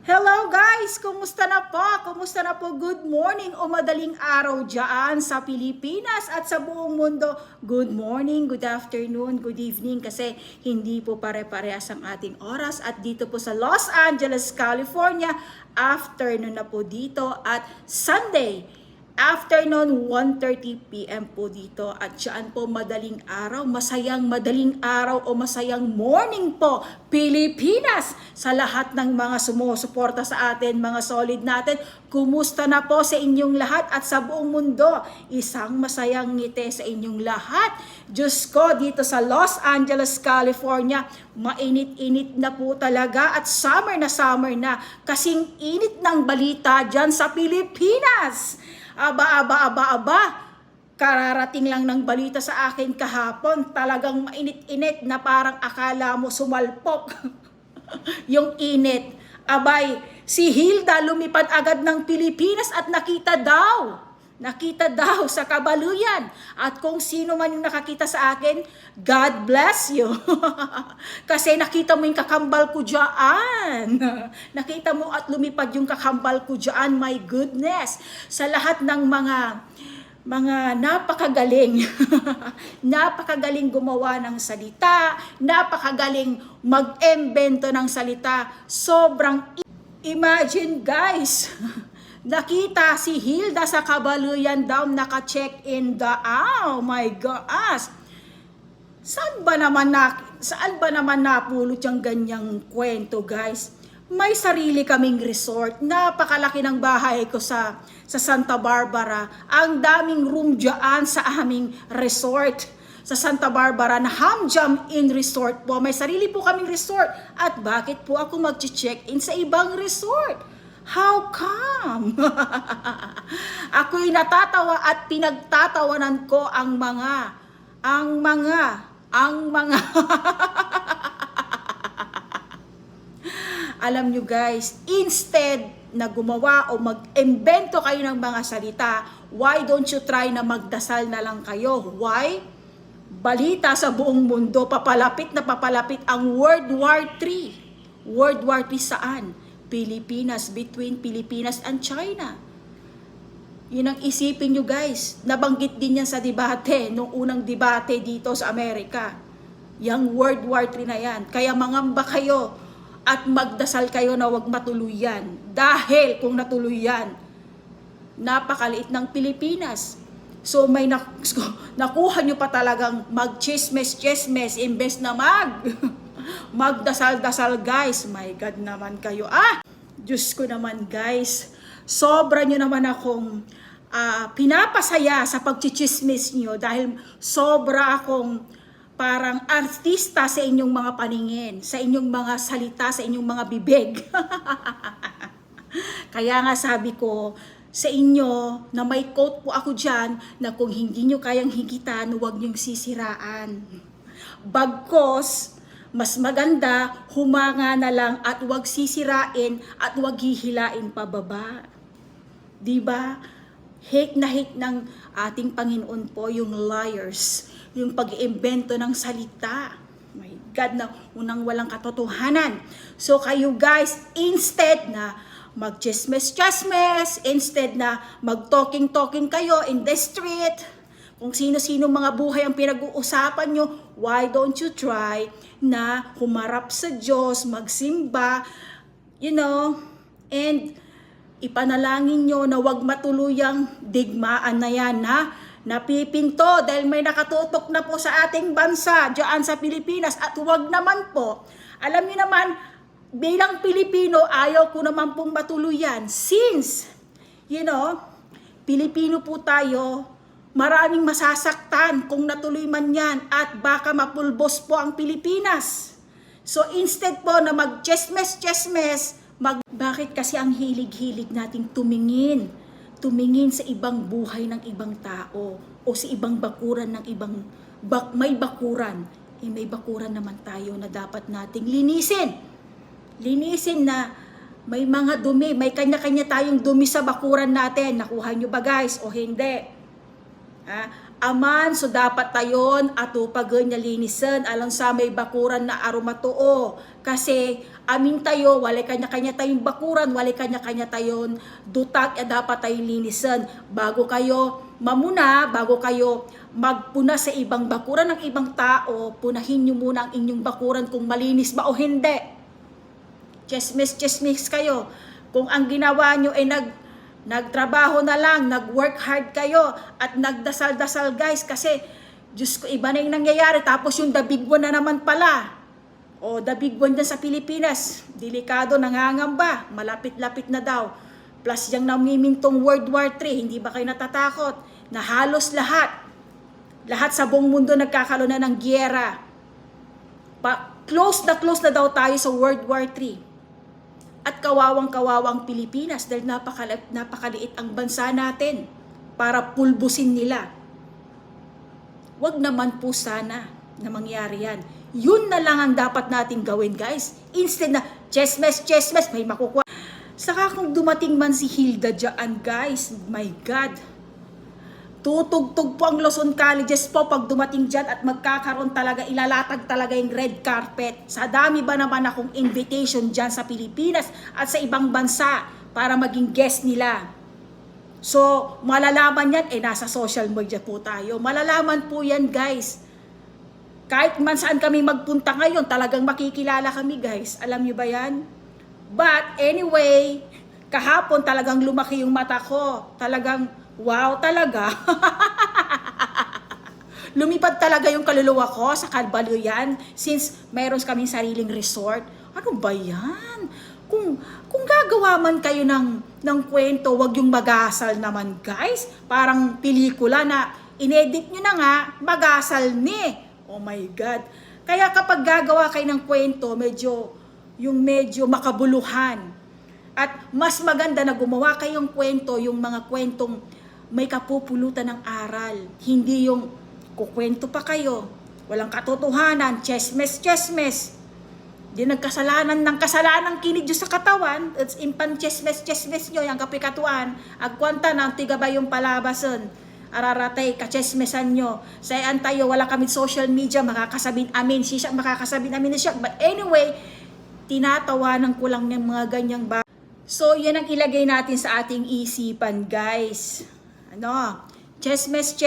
Hello guys! Kumusta na po? Kumusta na po? Good morning o madaling araw dyan sa Pilipinas at sa buong mundo. Good morning, good afternoon, good evening kasi hindi po pare-parehas ang ating oras. At dito po sa Los Angeles, California, afternoon na po dito at Sunday. Afternoon, 1:30 p.m. po dito at dyan po madaling araw, masayang madaling araw o masayang morning po Pilipinas sa lahat ng mga sumusuporta sa atin, mga solid natin. Kumusta na po sa inyong lahat at sa buong mundo? Isang masayang ngiti sa inyong lahat. Diyos ko, dito sa Los Angeles, California, mainit-init na po talaga at summer na kasing init ng balita dyan sa Pilipinas. Aba. Kararating lang ng balita sa akin kahapon. Talagang mainit-init na parang akala mo sumalpok yung init. Abay, si Hilda lumipad agad ng Pilipinas at nakita daw sa kabaluyan. At kung sino man yung nakakita sa akin, God bless you. Kasi nakita mo yung kakambal ko dyan. Nakita mo at lumipad yung kakambal ko dyan. My goodness. Sa lahat ng mga napakagaling, napakagaling gumawa ng salita, napakagaling mag-embento ng salita. Sobrang imagine guys, nakita si Hilda sa kabaluyan daw, naka-check-in oh my gosh. Saan ba naman napulot yung ganyang kwento guys? May sarili kaming resort. Napakalaki ng bahay ko sa Santa Barbara. Ang daming room dyan sa aming resort. Sa Santa Barbara na Hamjam Inn Resort po. May sarili po kaming resort. At bakit po ako mag-check-in sa ibang resort? How come? Ako'y natatawa at pinagtatawanan ko ang mga alam nyo guys, instead na gumawa o mag-embento kayo ng mga salita, why don't you try na magdasal na lang kayo? Why? Balita sa buong mundo, papalapit ang World War III. World War III saan? Pilipinas, between Pilipinas and China. Yun ang isipin nyo guys. Nabanggit din yan sa debate, nung unang debate dito sa Amerika. Yang World War III na yan. Kaya mangamba kayo at magdasal kayo na wag matuloy yan. Dahil kung natuloy yan, napakaliit ng Pilipinas. So may nakuha nyo pa talagang mag-chismes imbes na magdasal-dasal guys. My God naman kayo. Diyos ko naman guys. Sobra nyo naman akong pinapasaya sa pagchichismis nyo dahil sobra akong parang artista sa inyong mga paningin, sa inyong mga salita, sa inyong mga bibig. Kaya nga sabi ko sa inyo na may quote po ako dyan na kung hindi nyo kayang higitan, huwag nyong sisiraan. Bagkos, mas maganda, humanga na lang at huwag sisirain at huwag hihilain pababa. Diba? Hate na hate ng ating Panginoon po yung liars, yung pag-iimbento ng salita. My God, na unang walang katotohanan. So kayo guys, instead na mag-chismes, instead na mag-talking kayo in the street, kung sino-sino mga buhay ang pinag-uusapan nyo, why don't you try na humarap sa Diyos, magsimba, and ipanalangin nyo na wag matuluyang digmaan na yan na napipinto dahil may nakatutok na po sa ating bansa dyan sa Pilipinas at wag naman po. Alam niyo naman, bilang Pilipino, ayaw ko naman pong matuluyan since, Pilipino po tayo, maraming masasaktan kung natuloy man yan at baka mapulbos po ang Pilipinas. So instead po na mag-chismes, bakit kasi ang hilig-hilig nating tumingin sa ibang buhay ng ibang tao o sa ibang bakuran ng may bakuran. May bakuran naman tayo na dapat nating linisin. Linisin na may mga dumi, may kanya-kanya tayong dumi sa bakuran natin. Nakuha nyo ba guys o hindi? Aman, so dapat tayon atupagan niya linisan alang sa may bakuran na aromatoo. Kasi amin tayo, walay kanya-kanya tayong bakuran, walay kanya-kanya tayon dutak ya dapat tayong linisan. Bago kayo mamuna, bago kayo magpuna sa ibang bakuran ng ibang tao, punahin nyo muna ang inyong bakuran kung malinis ba o hindi. Chismis kayo. Kung ang ginawa nyo ay nagtrabaho na lang, nag-work hard kayo, at nagdasal-dasal guys, kasi Diyos ko, iba na yung nangyayari, tapos yung the big one na naman pala. O the big one dyan sa Pilipinas, delikado, nangangamba, malapit-lapit na daw. Plus yung namimintong World War III, hindi ba kayo natatakot? Na halos lahat sa buong mundo nagkakaroon na ng giyera. Close na daw tayo sa World War III. At kawawang-kawawang Pilipinas dahil napakaliit ang bansa natin para pulbusin nila. Wag naman po sana na mangyari yan. Yun na lang ang dapat natin gawin guys. Instead na chesmes, may makukuha. Saka kung dumating man si Hilda dyan guys, my God. Tutugtog po ang Luzon Colleges po pag dumating dyan at magkakaroon talaga, ilalatag talaga yung red carpet. Sa dami ba naman akong invitation dyan sa Pilipinas at sa ibang bansa para maging guest nila. So, malalaman yan, nasa social media po tayo. Malalaman po yan guys. Kahit man saan kami magpunta ngayon, talagang makikilala kami guys. Alam nyo ba yan? But anyway, kahapon talagang lumaki yung mata ko. Talagang wow talaga. Lumipad talaga yung kaluluwa ko sa Calbaluyan since mayroon kaming sariling resort. Ano ba yan? Kung gagawa man kayo ng kwento, wag yung magasal naman guys. Parang pelikula na inedit nyo na nga, magasal ni. Oh my God. Kaya kapag gagawa kayo ng kwento, medyo makabuluhan. At mas maganda na gumawa kayong kwento, yung mga kwentong may kapupulutan ng aral. Hindi yung kukwento pa kayo, walang katotohanan, chesmes. Di nagkasalanan ng kasalanang kinid sa katawan, it's impan chesmes nyo, yung kapikatuan, agkwanta ng tigaba yung palabasan, araratay, kachesmesan nyo. Sayan tayo, wala kami social media, makakasabin amin, makakasabin amin siya. But anyway, tinatawanan ko lang ng mga ganyang bagay. So, yan ang ilagay natin sa ating isipan, guys. Chesmes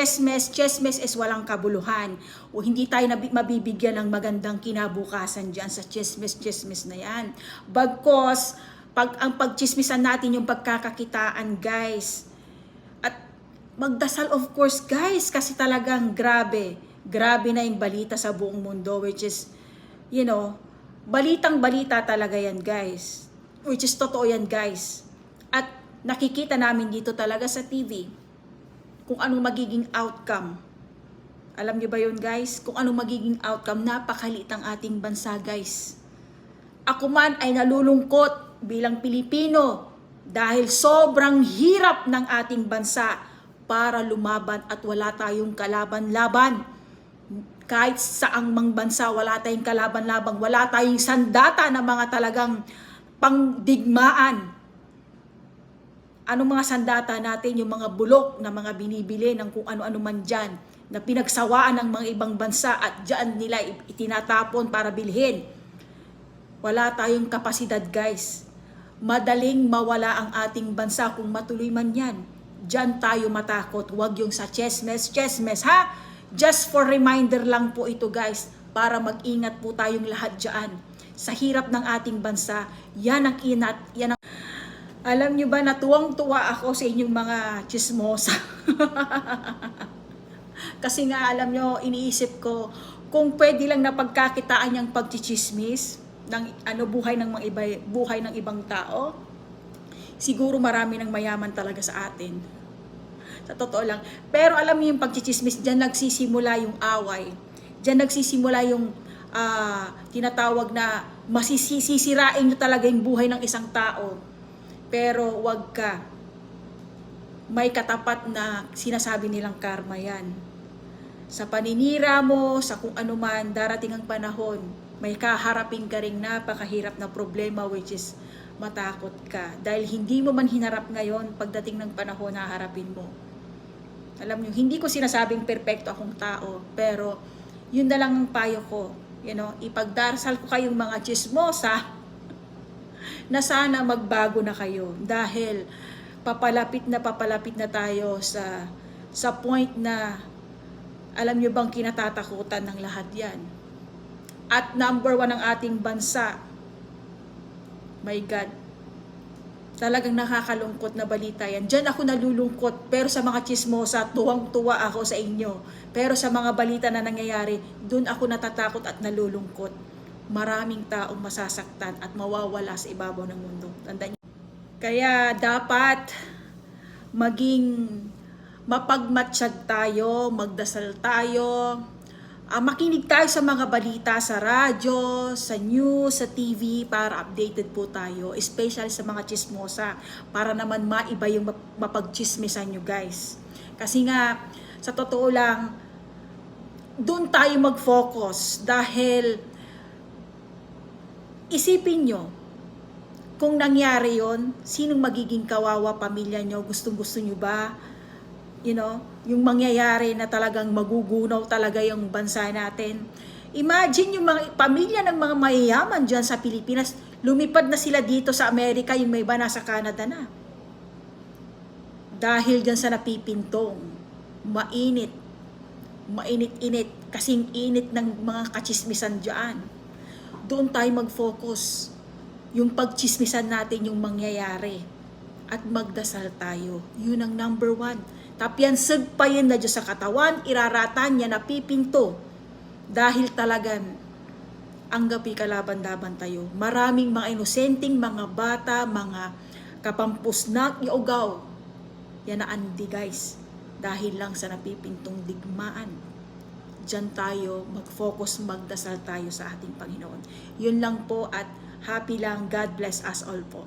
is walang kabuluhan. O hindi tayo mabibigyan ng magandang kinabukasan dyan sa chesmes na yan. Bagkos, ang pagchismisan natin yung pagkakakitaan, guys. At magdasal of course, guys, kasi talagang grabe na yung balita sa buong mundo, which is, balitang-balita talaga yan, guys. Which is totoo yan, guys. At nakikita namin dito talaga sa TV kung anong magiging outcome. Alam niyo ba yun, guys? Kung anong magiging outcome, napakaliit ang ating bansa, guys. Ako man ay nalulungkot bilang Pilipino dahil sobrang hirap ng ating bansa para lumaban at wala tayong kalaban-laban. Kahit saang mang bansa, wala tayong kalaban-laban, wala tayong sandata na mga talagang pangdigmaan. Anong mga sandata natin, yung mga bulok na mga binibili ng kung ano-ano man dyan, na pinagsawaan ng mga ibang bansa at dyan nila itinatapon para bilhin. Wala tayong kapasidad, guys. Madaling mawala ang ating bansa kung matuloy man yan. Dyan tayo matakot. Huwag yung sa chesmes, ha? Just for reminder lang po ito, guys, para mag-ingat po tayong lahat dyan. Sa hirap ng ating bansa, yan ang alam nyo ba, natuwang-tuwa ako sa inyong mga chismosa. Kasi nga, alam nyo, iniisip ko, kung pwede lang na pagkakitaan niyang pagchichismis ng buhay ng ibang tao, siguro marami ng mayaman talaga sa atin. Sa totoo lang. Pero alam niyo yung pagchichismis, diyan nagsisimula yung away. Diyan nagsisimula yung tinatawag na masisisirain nyo talaga yung buhay ng isang tao. Pero wag ka. May katapat na sinasabi nilang karma yan. Sa paninira mo, sa kung ano man, darating ang panahon, may kaharapin ka ring napakahirap na problema, which is matakot ka. Dahil hindi mo man hinarap ngayon, pagdating ng panahon, haharapin mo. Alam niyo, hindi ko sinasabing perpekto akong tao, pero yun na lang ang payo ko. Ipagdarasal ko kayong mga chismosa na sana magbago na kayo dahil papalapit na tayo sa point na alam niyo bang kinatatakutan ng lahat yan. At number 1 ang ating bansa. My God. Talagang nakakalungkot na balita yan. Diyan ako nalulungkot, pero sa mga chismosa, tuwang-tuwa ako sa inyo. Pero sa mga balita na nangyayari, dun ako natatakot at nalulungkot. Maraming taong masasaktan at mawawala sa ibabaw ng mundo. Tandaan niyo. Kaya dapat maging mapagmatsyag tayo, magdasal tayo, makinig tayo sa mga balita sa radyo, sa news, sa TV para updated po tayo, especially sa mga chismosa para naman maiba yung mapagchismisan nyo guys. Kasi nga, sa totoo lang, doon tayo mag-focus dahil isipin nyo, kung nangyari yon, sinong magiging kawawa pamilya nyo? Gustong-gusto nyo ba? Yung mangyayari na talagang magugunaw talaga yung bansa natin. Imagine yung mga pamilya ng mga mayayaman dyan sa Pilipinas, lumipad na sila dito sa Amerika, yung may iba nasa Canada na. Dahil dyan sa napipintong, mainit-init, kasing init ng mga kachismisan dyan. Doon tayo mag-focus. Yung pagchismisan natin yung mangyayari. At magdasal tayo. Yun ang number 1. Tapyan sagpayin na Diyos sa katawan, iraratan niya na pipinto. Dahil talagang ang gabi kalaban-laban tayo. Maraming mga inosenteng, mga bata, mga kapampusnak, iugaw. Yan na andi guys. Dahil lang sa napipintong digmaan. Diyan tayo mag-focus, magdasal tayo sa ating Panginoon. Yun lang po at happy lang. God bless us all po.